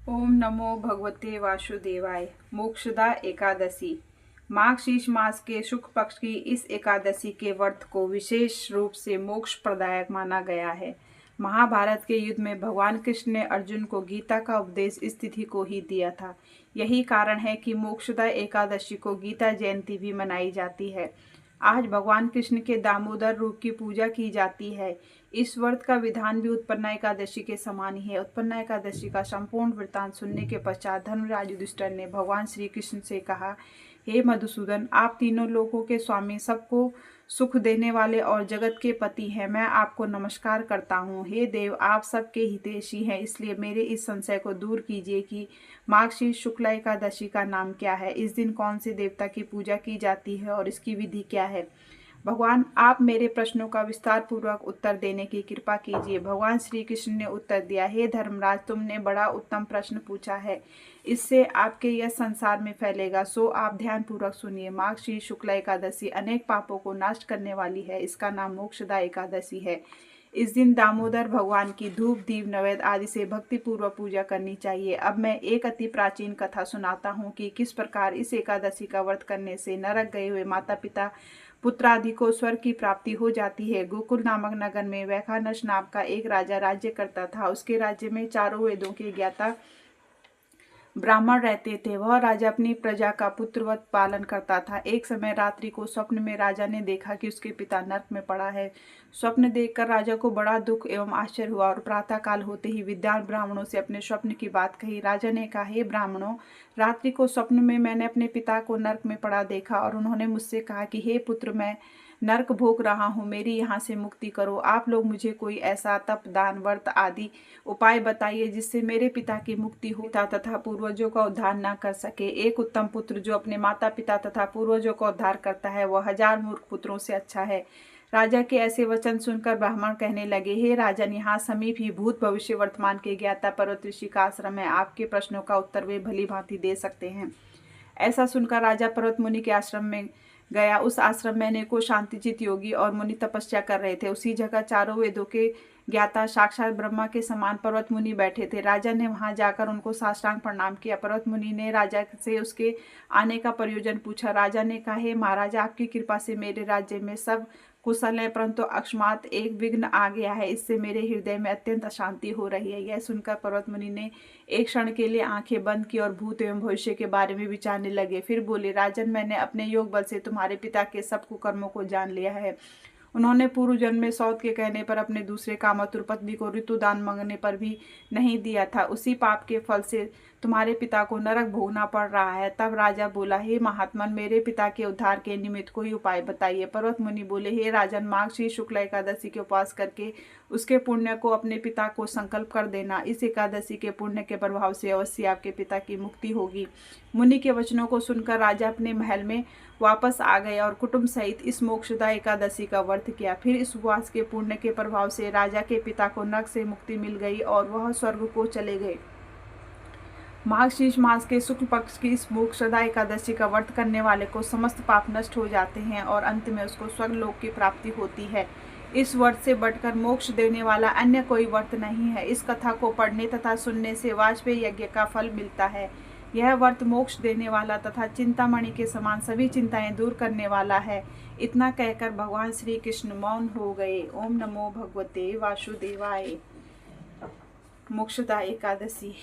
ओम नमो भगवते वासुदेवाय। मोक्षदा एकादशी। माघ शीर्ष मास के शुक्ल पक्ष की इस एकादशी के व्रत को विशेष रूप से मोक्ष प्रदायक माना गया है। महाभारत के युद्ध में भगवान कृष्ण ने अर्जुन को गीता का उपदेश इस तिथि को ही दिया था। यही कारण है कि मोक्षदा एकादशी को गीता जयंती भी मनाई जाती है। आज भगवान कृष्ण के दामोदर रूप की पूजा की जाती है। इस व्रत का विधान भी उत्पन्ना एकादशी के समान ही है। उत्पन्ना एकादशी का संपूर्ण वृत्तांत सुनने के पश्चात धर्मराज युधिष्ठिर ने भगवान श्री कृष्ण से कहा, हे मधुसूदन, आप तीनों लोकों के स्वामी, सबको सुख देने वाले और जगत के पति हैं। मैं आपको नमस्कार करता हूँ। हे देव, आप सबके हितैषी हैं, इसलिए मेरे इस संशय को दूर कीजिए कि माघशीर्ष शुक्ला एकादशी का नाम क्या है, इस दिन कौन से देवता की पूजा की जाती है और इसकी विधि क्या है। भगवान, आप मेरे प्रश्नों का विस्तार पूर्वक उत्तर देने की कृपा कीजिए। भगवान श्री कृष्ण ने उत्तर दिया, हे धर्मराज, तुमने बड़ा उत्तम प्रश्न पूछा है। इससे आपके यह संसार में फैलेगा, सो आप ध्यान पूर्वक सुनिए। माघ शीर्ष शुक्ला एकादशी अनेक पापों को नष्ट करने वाली है। इसका नाम मोक्षदा एकादशी है। इस दिन दामोदर भगवान की धूप, दीप, नैवेद्य आदि से भक्ति पूर्वक पूजा करनी चाहिए। अब मैं एक अति प्राचीन कथा सुनाता हूँ कि किस प्रकार इस एकादशी का व्रत करने से नरक गए हुए माता पिता पुत्र आदि को स्वर्ग की प्राप्ति हो जाती है। गोकुल नामक नगर में वैखानस नाम का एक राजा राज्य करता था। उसके राज्य में चारों वेदों के ज्ञाता ब्राह्मण रहते थे। वह राजा अपनी प्रजा का पुत्रवत पालन करता था। एक समय रात्रि को स्वप्न में राजा ने देखा कि उसके पिता नरक में पड़ा है। स्वप्न देखकर राजा को बड़ा दुख एवं आश्चर्य हुआ और प्रातः काल होते ही विद्वान ब्राह्मणों से अपने स्वप्न की बात कही। राजा ने कहा, हे ब्राह्मणों, रात्रि को स्वप्न में मैंने अपने पिता को नरक में पड़ा देखा और उन्होंने मुझसे कहा कि हे पुत्र, मैं नरक भोग रहा हूँ, मेरी यहाँ से मुक्ति करो। आप लोग मुझे कोई ऐसा तप, दान, व्रत आदि उपाय बताइए जिससे मेरे पिता की मुक्ति हो तथा पूर्वजों का उद्धार न कर सके। एक उत्तम पुत्र जो अपने माता पिता तथा पूर्वजों का उद्धार करता है, वह 1000 मूर्ख पुत्रों से अच्छा है। राजा के ऐसे वचन सुनकर ब्राह्मण कहने लगे, हे राजन, यहाँ समीप ही भूत भविष्य वर्तमान के ज्ञाता पर्वत ऋषि का आश्रम है। आपके प्रश्नों का उत्तर वे भली भांति दे सकते हैं। ऐसा सुनकर राजा पर्वत मुनि के आश्रम में गया। उस आश्रम में अनेकों शांतिचित योगी और मुनि तपस्या कर रहे थे। उसी जगह चारों वेदों के ज्ञाता साक्षात ब्रह्मा के समान पर्वत मुनि बैठे थे। राजा ने वहां जाकर उनको साष्टांग प्रणाम किया। पर्वत मुनि ने राजा से उसके आने का प्रयोजन पूछा। राजा ने कहा, हे महाराज, आपकी कृपा से मेरे राज्य में सब कुशल है, परंतु अकस्मात एक विघ्न आ गया है। इससे मेरे हृदय में अत्यंत अशांति हो रही है। यह सुनकर पर्वत मुनि ने एक क्षण के लिए आंखें बंद की और भूत एवं भविष्य के बारे में विचारने लगे। फिर बोले, राजन, मैंने अपने योग बल से तुम्हारे पिता के सब कुकर्मों को जान लिया है। उन्होंने पूर्व जन्म में सौत के कहने पर अपने दूसरे कामातुर पत्नी को ऋतुदान मांगने पर भी नहीं दिया था। उसी पाप के फल से तुम्हारे पिता को नरक भोगना पड़ रहा है। तब राजा बोला, हे महात्मन, मेरे पिता के उद्धार के निमित्त कोई उपाय बताइए। पर्वत मुनि बोले, हे राजन, माघ शीर्ष शुक्ला एकादशी के उपवास करके उसके पुण्य को अपने पिता को संकल्प कर देना। इस एकादशी के पुण्य के प्रभाव से अवश्य आपके पिता की मुक्ति होगी। मुनि के वचनों को सुनकर राजा अपने महल में वापस आ गए और कुटुंब सहित इस मोक्षदा एकादशी का व्रत किया। फिर इस उपवास के पुण्य के प्रभाव से राजा के पिता को नरक से मुक्ति मिल गई और वह स्वर्ग को चले गए। माघ शीर्ष मास के शुक्ल पक्ष की इस मोक्षदा एकादशी का व्रत करने वाले को समस्त पाप नष्ट हो जाते हैं और अंत में उसको स्वर्ग लोक की प्राप्ति होती है। इस व्रत से बढ़कर मोक्ष देने वाला अन्य कोई व्रत नहीं है। इस कथा को पढ़ने तथा सुनने से वाजपेयी यज्ञ का फल मिलता है। यह व्रत मोक्ष देने वाला तथा चिंतामणि के समान सभी चिंताएं दूर करने वाला है। इतना कहकर भगवान श्री कृष्ण मौन हो गए। ओम नमो भगवते वासुदेवाय। मोक्षदा एकादशी।